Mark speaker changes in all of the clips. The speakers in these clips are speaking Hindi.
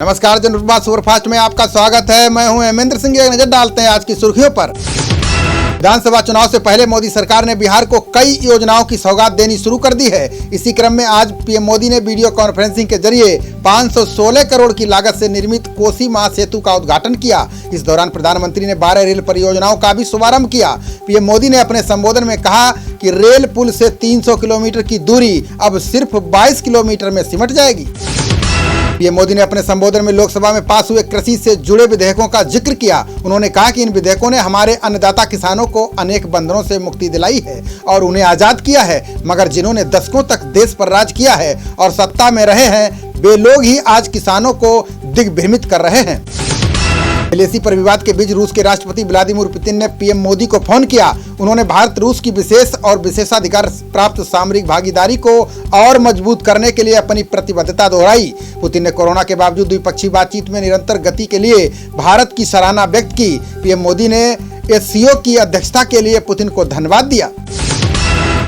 Speaker 1: नमस्कार, जनरल सुपरफास्ट में आपका स्वागत है। मैं हूं हेमेंद्र सिंह। एक नजर डालते हैं आज की सुर्खियों पर। विधानसभा चुनाव से पहले मोदी सरकार ने बिहार को कई योजनाओं की सौगात देनी शुरू कर दी है। इसी क्रम में आज पीएम मोदी ने वीडियो कॉन्फ्रेंसिंग के जरिए 516 करोड़ की लागत से निर्मित कोसी महासेतु का उद्घाटन किया। इस दौरान प्रधानमंत्री ने 12 रेल परियोजनाओं का भी शुभारंभ किया। पीएम मोदी ने अपने संबोधन में कहा कि रेल पुल से 300 किलोमीटर की दूरी अब सिर्फ 22 किलोमीटर में सिमट जाएगी। पीएम मोदी ने अपने संबोधन में लोकसभा में पास हुए कृषि से जुड़े विधेयकों का जिक्र किया। उन्होंने कहा कि इन विधेयकों ने हमारे अन्नदाता किसानों को अनेक बंधनों से मुक्ति दिलाई है और उन्हें आजाद किया है, मगर जिन्होंने दशकों तक देश पर राज किया है और सत्ता में रहे हैं, वे लोग ही आज किसानों को दिग्भ्रमित कर रहे हैं। एलएसी पर विवाद के बीच रूस के राष्ट्रपति व्लादिमीर पुतिन ने पीएम मोदी को फोन किया। उन्होंने भारत रूस की विशेष और विशेषाधिकार प्राप्त सामरिक भागीदारी को और मजबूत करने के लिए अपनी प्रतिबद्धता दोहराई। पुतिन ने कोरोना के बावजूद द्विपक्षीय बातचीत में निरंतर गति के लिए भारत की सराहना व्यक्त की। पीएम मोदी ने एससीओ की अध्यक्षता के लिए पुतिन को धन्यवाद दिया।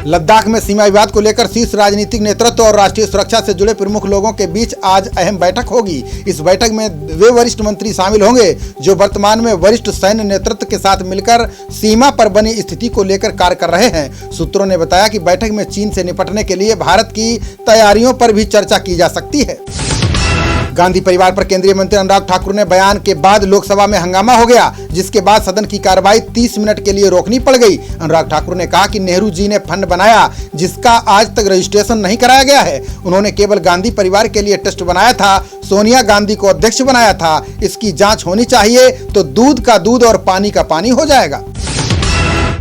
Speaker 1: लद्दाख में सीमा विवाद को लेकर शीर्ष राजनीतिक नेतृत्व और राष्ट्रीय सुरक्षा से जुड़े प्रमुख लोगों के बीच आज अहम बैठक होगी। इस बैठक में वे वरिष्ठ मंत्री शामिल होंगे जो वर्तमान में वरिष्ठ सैन्य नेतृत्व के साथ मिलकर सीमा पर बनी स्थिति को लेकर कार्य कर रहे हैं। सूत्रों ने बताया कि बैठक में चीन से निपटने के लिए भारत की तैयारियों पर भी चर्चा की जा सकती है। गांधी परिवार पर केंद्रीय मंत्री अनुराग ठाकुर ने बयान के बाद लोकसभा में हंगामा हो गया, जिसके बाद सदन की कार्रवाई 30 मिनट के लिए रोकनी पड़ गई। अनुराग ठाकुर ने कहा कि नेहरू जी ने फंड बनाया जिसका आज तक रजिस्ट्रेशन नहीं कराया गया है। उन्होंने केवल गांधी परिवार के लिए ट्रस्ट बनाया था, सोनिया गांधी को अध्यक्ष बनाया था। इसकी जांच होनी चाहिए तो दूध का दूध और पानी का पानी हो जाएगा।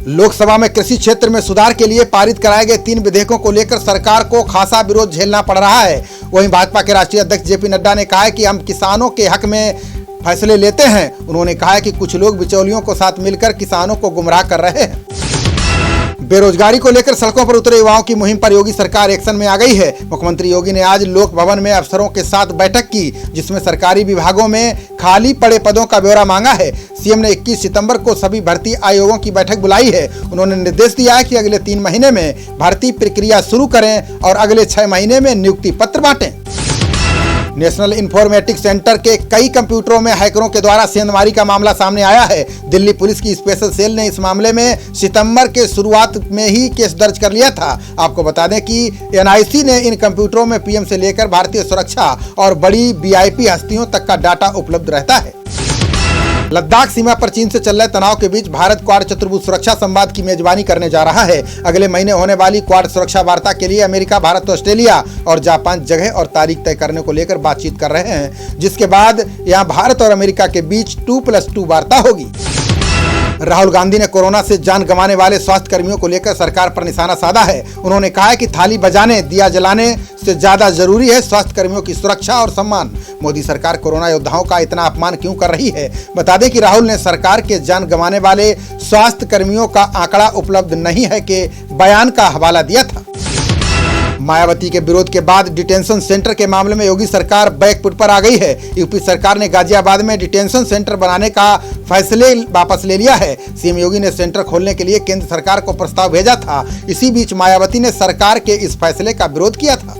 Speaker 1: लोकसभा में कृषि क्षेत्र में सुधार के लिए पारित कराए गए 3 विधेयकों को लेकर सरकार को खासा विरोध झेलना पड़ रहा है। वहीं भाजपा के राष्ट्रीय अध्यक्ष जेपी नड्डा ने कहा है कि हम किसानों के हक में फैसले लेते हैं। उन्होंने कहा है कि कुछ लोग बिचौलियों को साथ मिलकर किसानों को गुमराह कर रहे हैं। बेरोजगारी को लेकर सड़कों पर उतरे युवाओं की मुहिम पर योगी सरकार एक्शन में आ गई है। मुख्यमंत्री योगी ने आज लोक भवन में अफसरों के साथ बैठक की, जिसमें सरकारी विभागों में खाली पड़े पदों का ब्यौरा मांगा है। सीएम ने 21 सितंबर को सभी भर्ती आयोगों की बैठक बुलाई है। उन्होंने निर्देश दिया है कि अगले 3 महीने में भर्ती प्रक्रिया शुरू करें और अगले 6 महीने में नियुक्ति पत्र बांटें। नेशनल इंफॉर्मेटिक्स सेंटर के कई कंप्यूटरों में हैकरों के द्वारा सेंधमारी का मामला सामने आया है। दिल्ली पुलिस की स्पेशल सेल ने इस मामले में सितंबर के शुरुआत में ही केस दर्ज कर लिया था। आपको बता दें कि एनआईसी ने इन कंप्यूटरों में पीएम से लेकर भारतीय सुरक्षा और बड़ी वीआईपी हस्तियों तक का डाटा उपलब्ध रहता है। लद्दाख सीमा पर चीन से चल रहे तनाव के बीच भारत क्वाड चतुर्भुज सुरक्षा संवाद की मेजबानी करने जा रहा है। अगले महीने होने वाली क्वाड सुरक्षा वार्ता के लिए अमेरिका, भारत, ऑस्ट्रेलिया और जापान जगह और तारीख तय करने को लेकर बातचीत कर रहे हैं, जिसके बाद यहां भारत और अमेरिका के बीच 2+2 वार्ता होगी। राहुल गांधी ने कोरोना से जान गंवाने वाले स्वास्थ्य कर्मियों को लेकर सरकार पर निशाना साधा है। उन्होंने कहा है कि थाली बजाने, दिया जलाने से ज्यादा जरूरी है स्वास्थ्य कर्मियों की सुरक्षा और सम्मान। मोदी सरकार कोरोना योद्धाओं का इतना अपमान क्यों कर रही है? बता दें कि राहुल ने सरकार के जान गंवाने वाले स्वास्थ्य कर्मियों का आंकड़ा उपलब्ध नहीं है के बयान का हवाला दिया था। मायावती के विरोध के बाद डिटेंशन सेंटर के मामले में योगी सरकार बैकफुट पर आ गई है। यूपी सरकार ने गाजियाबाद में डिटेंशन सेंटर बनाने का फैसले वापस ले लिया है। सीएम योगी ने सेंटर खोलने के लिए केंद्र सरकार को प्रस्ताव भेजा था। इसी बीच मायावती ने सरकार के इस फैसले का विरोध किया था।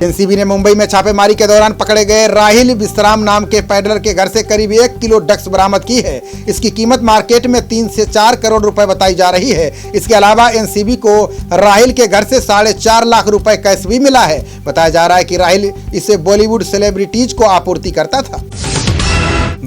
Speaker 1: एनसीबी ने मुंबई में छापेमारी के दौरान पकड़े गए राहिल विश्राम नाम के पैडलर के घर से करीब 1 किलो ड्रग्स बरामद की है। इसकी कीमत मार्केट में 3 से 4 करोड़ रुपए बताई जा रही है। इसके अलावा एनसीबी को राहिल के घर से 4.5 लाख रुपए कैश भी मिला है। बताया जा रहा है कि राहिल इसे बॉलीवुड सेलिब्रिटीज को आपूर्ति करता था।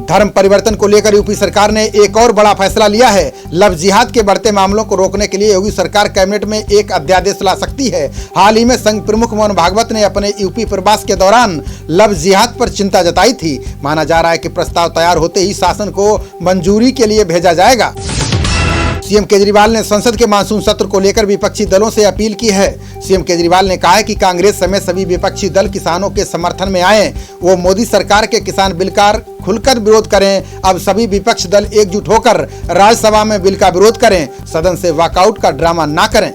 Speaker 1: धर्म परिवर्तन को लेकर यूपी सरकार ने एक और बड़ा फैसला लिया है। लव जिहाद के बढ़ते मामलों को रोकने के लिए योगी सरकार कैबिनेट में एक अध्यादेश ला सकती है। हाल ही में संघ प्रमुख मोहन भागवत ने अपने यूपी प्रवास के दौरान लव जिहाद पर चिंता जताई थी। माना जा रहा है कि प्रस्ताव तैयार होते ही शासन को मंजूरी के लिए भेजा जाएगा। सीएम केजरीवाल ने संसद के मानसून सत्र को लेकर विपक्षी दलों से अपील की है। सीएम केजरीवाल ने कहा है कि कांग्रेस समेत सभी विपक्षी दल किसानों के समर्थन में आए। वो मोदी सरकार के किसान बिल का खुलकर विरोध करें। अब सभी विपक्ष दल एकजुट होकर राज्यसभा में बिल का विरोध करें, सदन से वॉकआउट का ड्रामा ना करें।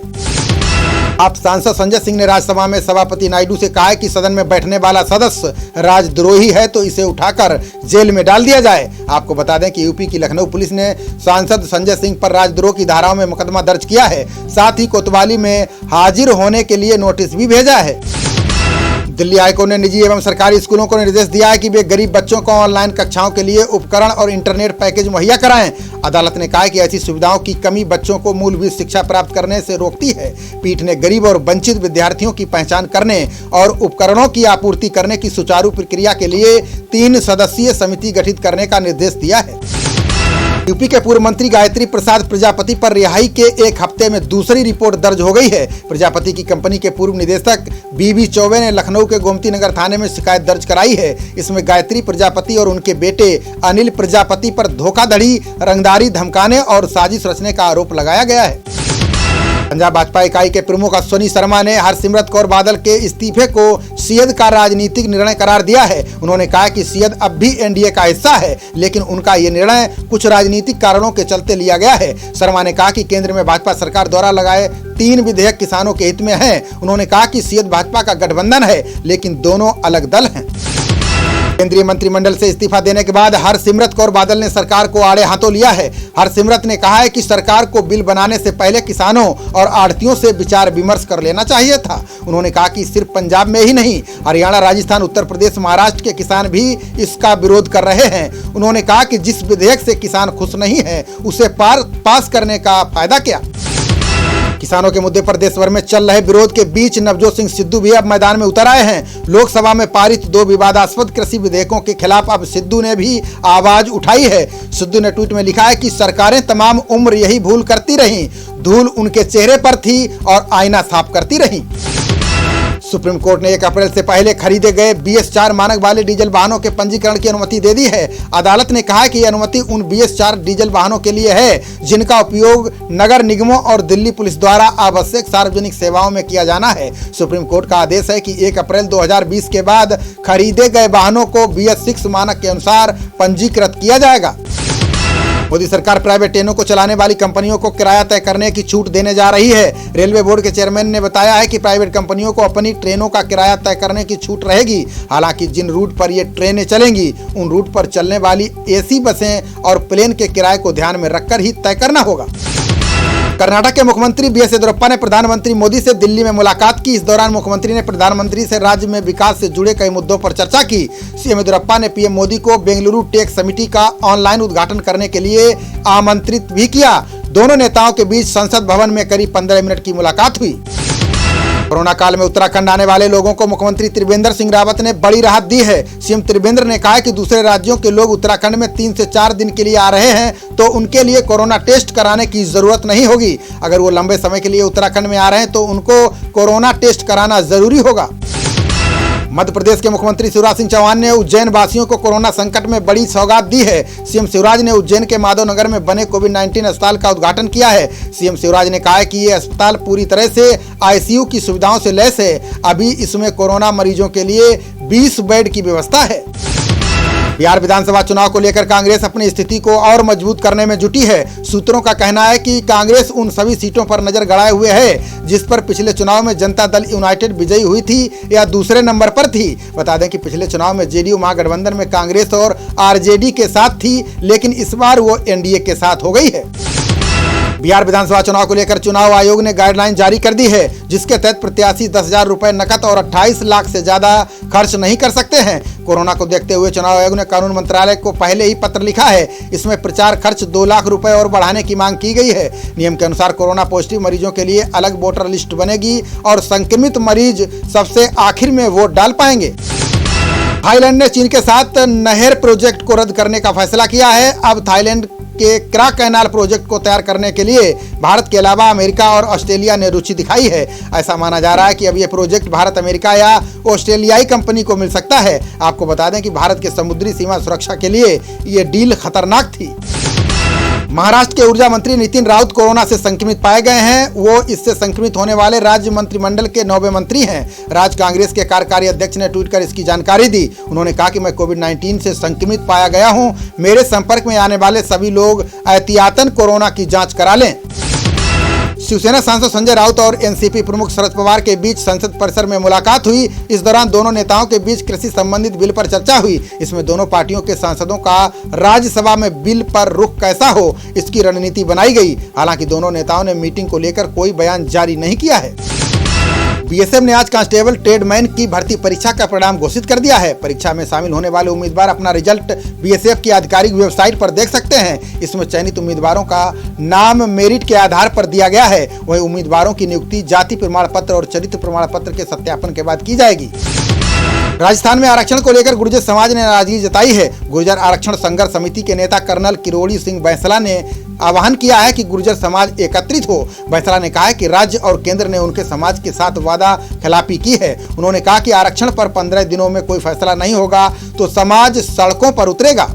Speaker 1: आप सांसद संजय सिंह ने राज्यसभा में सभापति नायडू से कहा है कि सदन में बैठने वाला सदस्य राजद्रोही है तो इसे उठाकर जेल में डाल दिया जाए। आपको बता दें कि यूपी की लखनऊ पुलिस ने सांसद संजय सिंह पर राजद्रोह की धाराओं में मुकदमा दर्ज किया है। साथ ही कोतवाली में हाजिर होने के लिए नोटिस भी भेजा है। दिल्ली हाईकोर्ट ने निजी एवं सरकारी स्कूलों को निर्देश दिया है कि वे गरीब बच्चों को ऑनलाइन कक्षाओं के लिए उपकरण और इंटरनेट पैकेज मुहैया कराएं। अदालत ने कहा है कि ऐसी सुविधाओं की कमी बच्चों को मूलभूत शिक्षा प्राप्त करने से रोकती है। पीठ ने गरीब और वंचित विद्यार्थियों की पहचान करने और उपकरणों की आपूर्ति करने की सुचारू प्रक्रिया के लिए 3 सदस्यीय समिति गठित करने का निर्देश दिया है। यूपी के पूर्व मंत्री गायत्री प्रसाद प्रजापति पर रिहाई के एक हफ्ते में दूसरी रिपोर्ट दर्ज हो गई है। प्रजापति की कंपनी के पूर्व निदेशक बीबी चौबे ने लखनऊ के गोमती नगर थाने में शिकायत दर्ज कराई है। इसमें गायत्री प्रजापति और उनके बेटे अनिल प्रजापति पर धोखाधड़ी, रंगदारी, धमकाने और साजिश रचने का आरोप लगाया गया है। पंजाब भाजपा इकाई के प्रमुख अश्विनी शर्मा ने हरसिमरत कौर बादल के इस्तीफे को सीएद का राजनीतिक निर्णय करार दिया है। उन्होंने कहा कि सीएद अब भी एनडीए का हिस्सा है, लेकिन उनका ये निर्णय कुछ राजनीतिक कारणों के चलते लिया गया है। शर्मा ने कहा कि केंद्र में भाजपा सरकार द्वारा लगाए 3 विधेयक किसानों के हित में हैं। उन्होंने कहा कि सीएद भाजपा का गठबंधन है, लेकिन दोनों अलग दल हैं। केंद्रीय मंत्रिमंडल से इस्तीफा देने के बाद हरसिमरत कौर बादल ने सरकार को आड़े हाथों लिया है। हरसिमरत ने कहा है कि सरकार को बिल बनाने से पहले किसानों और आढ़तियों से विचार विमर्श कर लेना चाहिए था। उन्होंने कहा कि सिर्फ पंजाब में ही नहीं, हरियाणा, राजस्थान, उत्तर प्रदेश, महाराष्ट्र के किसान भी इसका विरोध कर रहे हैं। उन्होंने कहा कि जिस विधेयक से किसान खुश नहीं है, उसे पास करने का फायदा क्या। किसानों के मुद्दे पर देश भर में चल रहे विरोध के बीच नवजोत सिंह सिद्धू भी अब मैदान में उतर आए हैं। लोकसभा में पारित 2 विवादास्पद कृषि विधेयकों के खिलाफ अब सिद्धू ने भी आवाज उठाई है। सिद्धू ने ट्वीट में लिखा है कि सरकारें तमाम उम्र यही भूल करती रहीं, धूल उनके चेहरे पर थी और आईना साफ करती रहीं। सुप्रीम कोर्ट ने 1 अप्रैल से पहले खरीदे गए BS4 मानक वाले डीजल वाहनों के पंजीकरण की अनुमति दे दी है। अदालत ने कहा कि यह अनुमति उन BS4 डीजल वाहनों के लिए है जिनका उपयोग नगर निगमों और दिल्ली पुलिस द्वारा आवश्यक सार्वजनिक सेवाओं में किया जाना है। सुप्रीम कोर्ट का आदेश है कि 1 अप्रैल 2020 के बाद खरीदे गए वाहनों को BS6 मानक के अनुसार पंजीकृत किया जाएगा। मोदी सरकार प्राइवेट ट्रेनों को चलाने वाली कंपनियों को किराया तय करने की छूट देने जा रही है। रेलवे बोर्ड के चेयरमैन ने बताया है कि प्राइवेट कंपनियों को अपनी ट्रेनों का किराया तय करने की छूट रहेगी। हालांकि जिन रूट पर ये ट्रेनें चलेंगी, उन रूट पर चलने वाली AC बसें और प्लेन के किराए को ध्यान में रखकर ही तय करना होगा। कर्नाटक के मुख्यमंत्री BS येदियुरप्पा ने प्रधानमंत्री मोदी से दिल्ली में मुलाकात की। इस दौरान मुख्यमंत्री ने प्रधानमंत्री से राज्य में विकास से जुड़े कई मुद्दों पर चर्चा की। सीएम येदियुरप्पा ने पीएम मोदी को बेंगलुरु टेक समिति का ऑनलाइन उद्घाटन करने के लिए आमंत्रित भी किया। दोनों नेताओं के बीच संसद भवन में करीब 15 मिनट की मुलाकात हुई। कोरोना काल में उत्तराखंड आने वाले लोगों को मुख्यमंत्री त्रिवेंद्र सिंह रावत ने बड़ी राहत दी है। सीएम त्रिवेंद्र ने कहा कि दूसरे राज्यों के लोग उत्तराखंड में 3 से 4 दिन के लिए आ रहे हैं तो उनके लिए कोरोना टेस्ट कराने की जरूरत नहीं होगी। अगर वो लंबे समय के लिए उत्तराखंड में आ रहे हैं तो उनको कोरोना टेस्ट कराना जरूरी होगा। मध्य प्रदेश के मुख्यमंत्री शिवराज सिंह चौहान ने उज्जैन वासियों को कोरोना संकट में बड़ी सौगात दी है। सीएम शिवराज ने उज्जैन के माधवनगर में बने कोविड-19 अस्पताल का उद्घाटन किया है। सीएम शिवराज ने कहा है कि ये अस्पताल पूरी तरह से ICU की सुविधाओं से लैस है। अभी इसमें कोरोना मरीजों के लिए 20 बेड की व्यवस्था है। बिहार विधानसभा चुनाव को लेकर कांग्रेस अपनी स्थिति को और मजबूत करने में जुटी है। सूत्रों का कहना है कि कांग्रेस उन सभी सीटों पर नजर गड़ाए हुए है जिस पर पिछले चुनाव में जनता दल यूनाइटेड विजयी हुई थी या दूसरे नंबर पर थी। बता दें कि पिछले चुनाव में जेडीयू महागठबंधन में कांग्रेस और आरजेडी के साथ थी, लेकिन इस बार वो एनडीए के साथ हो गई है। बिहार विधानसभा चुनाव को लेकर चुनाव आयोग ने गाइडलाइन जारी कर दी है, जिसके तहत प्रत्याशी 10,000 रुपए नकद और 28 लाख से ज्यादा खर्च नहीं कर सकते हैं। कोरोना को देखते हुए चुनाव आयोग ने कानून मंत्रालय को पहले ही पत्र लिखा है। इसमें प्रचार खर्च 2 लाख रुपए और बढ़ाने की मांग की गई है। नियम के अनुसार कोरोना पॉजिटिव मरीजों के लिए अलग वोटर लिस्ट बनेगी और संक्रमित मरीज सबसे आखिर में वोट डाल पाएंगे। थाईलैंड ने चीन के साथ नहर प्रोजेक्ट को रद्द करने का फैसला किया है। अब थाईलैंड के क्रा कैनाल प्रोजेक्ट को तैयार करने के लिए भारत के अलावा अमेरिका और ऑस्ट्रेलिया ने रुचि दिखाई है। ऐसा माना जा रहा है कि अब यह प्रोजेक्ट भारत, अमेरिका या ऑस्ट्रेलियाई कंपनी को मिल सकता है। आपको बता दें कि भारत के समुद्री सीमा सुरक्षा के लिए यह डील खतरनाक थी। महाराष्ट्र के ऊर्जा मंत्री नितिन राउत कोरोना से संक्रमित पाए गए हैं। वो इससे संक्रमित होने वाले राज्य मंत्रिमंडल के 9वें मंत्री हैं। राज्य कांग्रेस के कार्यकारी अध्यक्ष ने ट्वीट कर इसकी जानकारी दी। उन्होंने कहा कि मैं कोविड-19 से संक्रमित पाया गया हूं। मेरे संपर्क में आने वाले सभी लोग एहतियातन कोरोना की जांच करा लें। शिवसेना सांसद संजय राउत और एनसीपी प्रमुख शरद पवार के बीच संसद परिसर में मुलाकात हुई। इस दौरान दोनों नेताओं के बीच कृषि संबंधित बिल पर चर्चा हुई। इसमें दोनों पार्टियों के सांसदों का राज्यसभा में बिल पर रुख कैसा हो, इसकी रणनीति बनाई गई। हालांकि दोनों नेताओं ने मीटिंग को लेकर कोई बयान जारी नहीं किया है। बीएसएफ ने आज कांस्टेबल ट्रेडमैन की भर्ती परीक्षा का परिणाम घोषित कर दिया है। परीक्षा में शामिल होने वाले उम्मीदवार अपना रिजल्ट बीएसएफ की आधिकारिक वेबसाइट पर देख सकते हैं। इसमें चयनित उम्मीदवारों का नाम मेरिट के आधार पर दिया गया है। वहीं उम्मीदवारों की नियुक्ति जाति प्रमाण पत्र और चरित्र प्रमाण पत्र के सत्यापन के बाद की जाएगी। राजस्थान में आरक्षण को लेकर गुर्जर समाज ने नाराजगी जताई है। गुर्जर आरक्षण संघर्ष समिति के नेता कर्नल किरोड़ी सिंह बैंसला ने आह्वान किया है कि गुर्जर समाज एकत्रित हो। बैंसला ने कहा है कि राज्य और केंद्र ने उनके समाज के साथ वादा खिलाफी की है। उन्होंने कहा कि आरक्षण पर 15 दिनों में कोई फैसला नहीं होगा तो समाज सड़कों पर उतरेगा।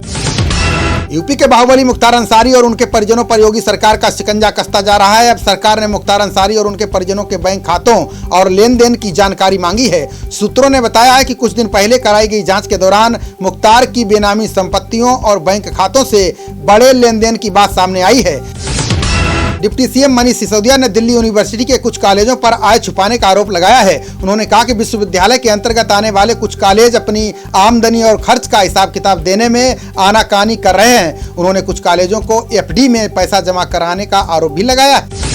Speaker 1: यूपी के बाहुबली मुख्तार अंसारी और उनके परिजनों पर योगी सरकार का शिकंजा कसता जा रहा है। अब सरकार ने मुख्तार अंसारी और उनके परिजनों के बैंक खातों और लेन देन की जानकारी मांगी है। सूत्रों ने बताया है कि कुछ दिन पहले कराई गई जांच के दौरान मुख्तार की बेनामी संपत्तियों और बैंक खातों से बड़े लेन देन की बात सामने आई है। डिप्टी सीएम मनीष सिसोदिया ने दिल्ली यूनिवर्सिटी के कुछ कॉलेजों पर आय छुपाने का आरोप लगाया है। उन्होंने कहा कि विश्वविद्यालय के अंतर्गत आने वाले कुछ कॉलेज अपनी आमदनी और खर्च का हिसाब किताब देने में आनाकानी कर रहे हैं। उन्होंने कुछ कॉलेजों को एफडी में पैसा जमा कराने का आरोप भी लगाया है।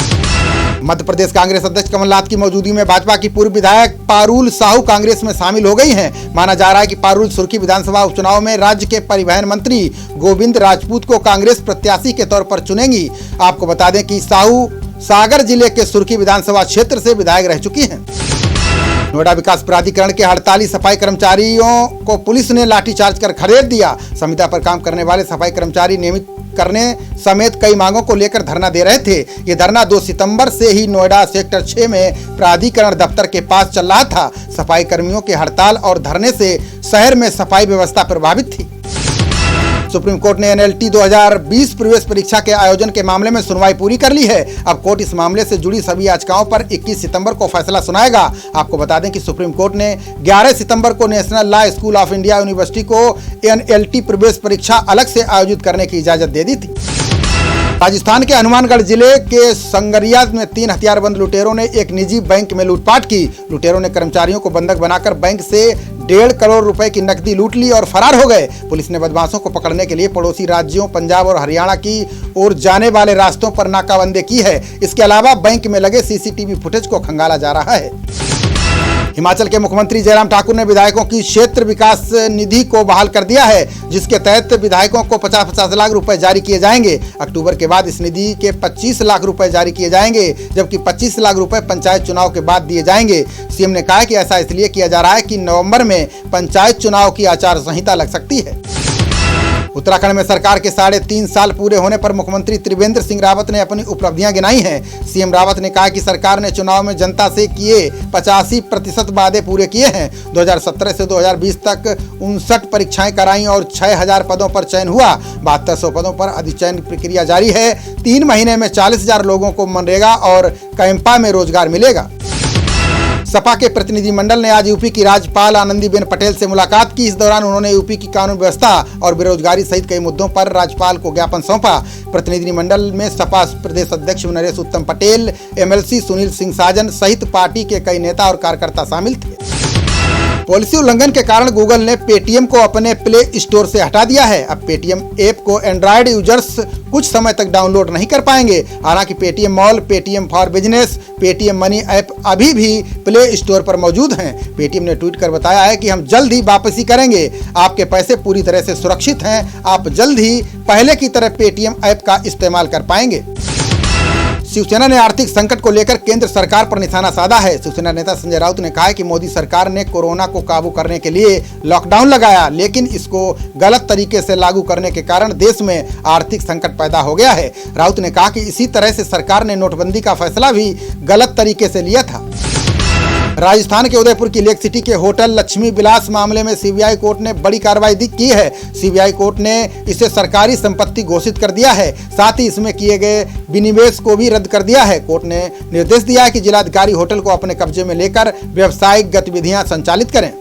Speaker 1: मध्य प्रदेश कांग्रेस अध्यक्ष कमलनाथ की मौजूदगी में भाजपा की पूर्व विधायक पारुल साहू कांग्रेस में शामिल हो गई हैं। माना जा रहा है कि पारुल सुर्खी विधानसभा उपचुनाव में राज्य के परिवहन मंत्री गोविंद राजपूत को कांग्रेस प्रत्याशी के तौर पर चुनेंगी। आपको बता दें कि साहू सागर जिले के सुर्खी विधानसभा क्षेत्र से विधायक रह चुकी हैं। नोएडा विकास प्राधिकरण के हड़ताली सफाई कर्मचारियों को पुलिस ने लाठीचार्ज कर खदेड़ दिया। संविदा पर काम करने वाले सफाई कर्मचारी नियमित करने समेत कई मांगों को लेकर धरना दे रहे थे। ये धरना 2 सितंबर से ही नोएडा सेक्टर 6 में प्राधिकरण दफ्तर के पास चल रहा था। सफाई कर्मियों के हड़ताल और धरने से शहर में सफाई व्यवस्था प्रभावित थी। सुप्रीम कोर्ट ने एनएलटी 2020 प्रवेश परीक्षा के आयोजन के मामले में सुनवाई पूरी कर ली है। अब कोर्ट इस मामले से जुड़ी सभी याचिकाओं पर 21 सितंबर को फैसला सुनाएगा। आपको बता दें कि सुप्रीम कोर्ट ने 11 सितंबर को national law school of India university को एनएलटी प्रवेश परीक्षा अलग से आयोजित करने की इजाजत दे दी थी। राजस्थान के हनुमानगढ़ जिले के संगरिया में 3 हथियारबंद लुटेरों ने एक निजी बैंक में लूटपाट की। लुटेरों ने कर्मचारियों को बंधक बनाकर बैंक से 1.5 करोड़ रुपए की नकदी लूट ली और फरार हो गए। पुलिस ने बदमाशों को पकड़ने के लिए पड़ोसी राज्यों पंजाब और हरियाणा की ओर जाने वाले रास्तों पर नाकाबंदी की है। इसके अलावा बैंक में लगे सीसीटीवी फुटेज को खंगाला जा रहा है। हिमाचल के मुख्यमंत्री जयराम ठाकुर ने विधायकों की क्षेत्र विकास निधि को बहाल कर दिया है, जिसके तहत विधायकों को 50-50 लाख रुपए जारी किए जाएंगे। अक्टूबर के बाद इस निधि के 25 लाख रुपए जारी किए जाएंगे, जबकि 25 लाख रुपए पंचायत चुनाव के बाद दिए जाएंगे। सीएम ने कहा कि ऐसा इसलिए किया जा रहा है कि नवंबर में पंचायत चुनाव की आचार संहिता लग सकती है। उत्तराखंड में सरकार के 3.5 साल पूरे होने पर मुख्यमंत्री त्रिवेंद्र सिंह रावत ने अपनी उपलब्धियां गिनाई हैं। सीएम रावत ने कहा कि सरकार ने चुनाव में जनता से किए 85% वादे पूरे किए हैं। 2017 से 2020 तक 59 परीक्षाएं कराई और 6000 पदों पर चयन हुआ। 7200 पदों पर अधिचयन प्रक्रिया जारी है। 3 महीने में 40,000 लोगों को मनरेगा और कैंपा में रोजगार मिलेगा। सपा के प्रतिनिधिमंडल ने आज यूपी की राज्यपाल आनंदीबेन पटेल से मुलाकात की। इस दौरान उन्होंने यूपी की कानून व्यवस्था और बेरोजगारी सहित कई मुद्दों पर राज्यपाल को ज्ञापन सौंपा। प्रतिनिधिमंडल में सपा प्रदेश अध्यक्ष नरेश उत्तम पटेल, एमएलसी सुनील सिंह साजन सहित पार्टी के कई नेता और कार्यकर्ता शामिल थे। पॉलिसी उल्लंघन के कारण गूगल ने पेटीएम को अपने प्ले स्टोर से हटा दिया है। अब पेटीएम ऐप को एंड्रॉयड यूजर्स कुछ समय तक डाउनलोड नहीं कर पाएंगे। हालांकि Paytm mall, Paytm for business, Paytm money app अभी भी प्ले स्टोर पर मौजूद हैं। पेटीएम ने ट्वीट कर बताया है कि हम जल्द ही वापसी करेंगे। आपके पैसे पूरी तरह से सुरक्षित हैं। आप जल्द ही पहले की तरह पेटीएम ऐप का इस्तेमाल कर पाएंगे। शिवसेना ने आर्थिक संकट को लेकर केंद्र सरकार पर निशाना साधा है। शिवसेना नेता संजय राउत ने कहा है कि मोदी सरकार ने कोरोना को काबू करने के लिए लॉकडाउन लगाया, लेकिन इसको गलत तरीके से लागू करने के कारण देश में आर्थिक संकट पैदा हो गया है। राउत ने कहा कि इसी तरह से सरकार ने नोटबंदी का फैसला भी गलत तरीके से लिया था। राजस्थान के उदयपुर की लेक सिटी के होटल लक्ष्मी विलास मामले में सीबीआई कोर्ट ने बड़ी कार्रवाई की है। सीबीआई कोर्ट ने इसे सरकारी संपत्ति घोषित कर दिया है। साथ ही इसमें किए गए विनिवेश को भी रद्द कर दिया है। कोर्ट ने निर्देश दिया है कि जिलाधिकारी होटल को अपने कब्जे में लेकर व्यावसायिक गतिविधियां संचालित करें।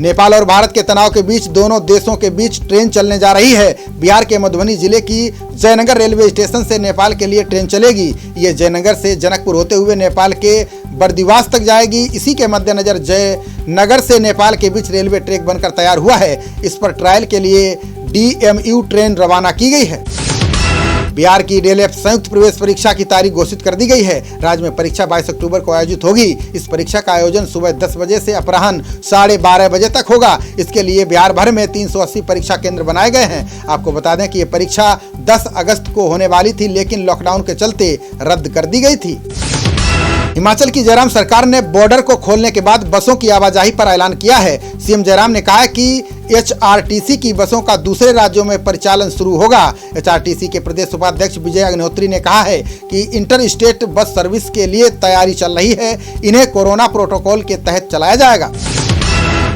Speaker 1: नेपाल और भारत के तनाव के बीच दोनों देशों के बीच ट्रेन चलने जा रही है। बिहार के मधुबनी जिले की जयनगर रेलवे स्टेशन से नेपाल के लिए ट्रेन चलेगी। ये जयनगर से जनकपुर होते हुए नेपाल के बर्दिवास तक जाएगी। इसी के मद्देनजर जयनगर से नेपाल के बीच रेलवे ट्रैक बनकर तैयार हुआ है। इस पर ट्रायल के लिए DMU ट्रेन रवाना की गई है। बिहार की डीएलएड संयुक्त प्रवेश परीक्षा की तारीख घोषित कर दी गई है। राज्य में परीक्षा 22 अक्टूबर को आयोजित होगी। इस परीक्षा का आयोजन सुबह 10 बजे से अपराह्न 12:30 बजे तक होगा। इसके लिए बिहार भर में 380 परीक्षा केंद्र बनाए गए हैं। आपको बता दें कि ये परीक्षा 10 अगस्त को होने वाली थी, लेकिन लॉकडाउन के चलते रद्द कर दी गई थी। हिमाचल की जयराम सरकार ने बॉर्डर को खोलने के बाद बसों की आवाजाही पर ऐलान किया है। सीएम जयराम ने कहा है कि एचआरटीसी की बसों का दूसरे राज्यों में परिचालन शुरू होगा। एचआरटीसी के प्रदेश उपाध्यक्ष विजय अग्निहोत्री ने कहा है कि इंटर स्टेट बस सर्विस के लिए तैयारी चल रही है। इन्हें कोरोना प्रोटोकॉल के तहत चलाया जाएगा।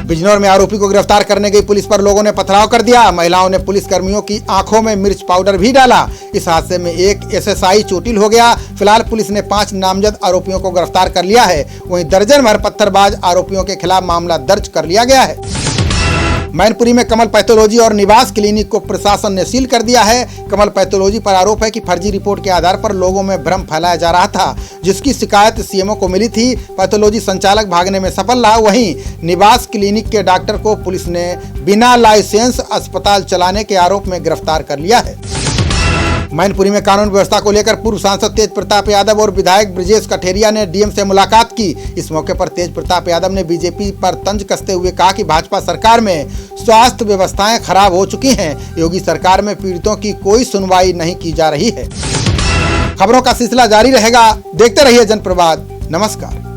Speaker 1: बिजनौर में आरोपी को गिरफ्तार करने गई पुलिस पर लोगों ने पथराव कर दिया। महिलाओं ने पुलिस कर्मियों की आंखों में मिर्च पाउडर भी डाला। इस हादसे में एक एसएसआई चोटिल हो गया। फिलहाल पुलिस ने 5 नामजद आरोपियों को गिरफ्तार कर लिया है। वहीं दर्जन भर पत्थरबाज आरोपियों के खिलाफ मामला दर्ज कर लिया गया है। मैनपुरी में कमल पैथोलॉजी और निवास क्लिनिक को प्रशासन ने सील कर दिया है। कमल पैथोलॉजी पर आरोप है कि फर्जी रिपोर्ट के आधार पर लोगों में भ्रम फैलाया जा रहा था, जिसकी शिकायत सीएमओ को मिली थी। पैथोलॉजी संचालक भागने में सफल रहा। वहीं निवास क्लिनिक के डॉक्टर को पुलिस ने बिना लाइसेंस अस्पताल चलाने के आरोप में गिरफ्तार कर लिया है। मैनपुरी में कानून व्यवस्था को लेकर पूर्व सांसद तेज प्रताप यादव और विधायक ब्रजेश कठेरिया ने डीएम से मुलाकात की। इस मौके पर तेज प्रताप यादव ने बीजेपी पर तंज कसते हुए कहा कि भाजपा सरकार में स्वास्थ्य व्यवस्थाएं खराब हो चुकी हैं। योगी सरकार में पीड़ितों की कोई सुनवाई नहीं की जा रही है। खबरों का सिलसिला जारी रहेगा। देखते रहिए जनप्रवाद। नमस्कार।